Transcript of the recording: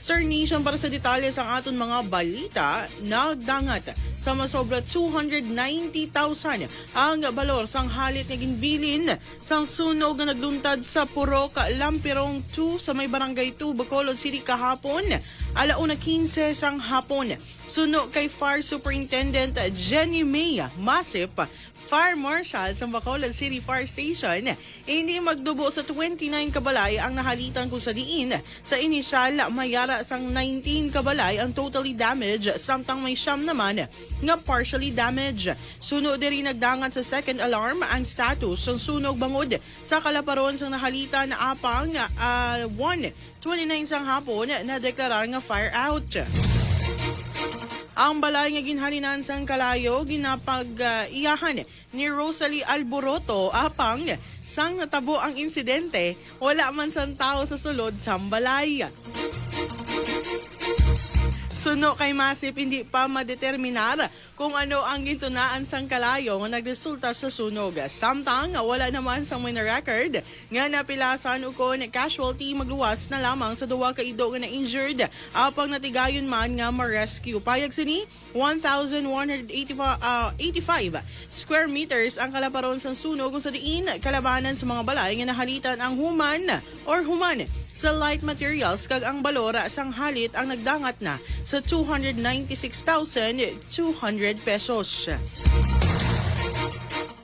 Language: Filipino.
Star Nation para sa detalye sa aton mga balita, nagdangat sa masobra 290,000 ang balor sang halit nga ginbilin sang sunog nga nagluntad sa Purok, Lampirong 2 sa may Barangay 2, Bacolod City kahapon, 1:15 sang hapon. Suno kay Fire Superintendent Jenny May Masip, Fire Marshal sa Bacolod City Fire Station, hindi magdubo sa 29 kabalay ang nahalitan kung sa diin. Sa inisyal, mayara sang 19 kabalay ang totally damaged, samtang may siyam naman nga partially damaged. Suno diri nagdangat sa second alarm ang status ng sunog bangod sa kalaparon sang nahalitan na apang 1:29 sang hapon na deklarar nga fire out. Ang balay nga ginhalinan sang Kalayo ginapag-iyahan ni Rosalie Alboroto apang sang natabo ang insidente, wala man sang tao sa sulod sang balay. Suno kay Masip, hindi pa madeterminar kung ano ang gintunaan sang Kalayo nga nagresulta sa sunog. Samtang wala naman sang may na-record nga napilasan ukon casualty, magluwas na lamang sa duwa ka ido nga na-injured apang natigayon man nga ma-rescue. Payag sini 1,185 square meters ang kalaparon sang sunog kung sa diin kalabanan sa mga balay nga nahalitan ang human sa light materials kag ang balora sang halit ang nagdangat na sa 296,200 pesos.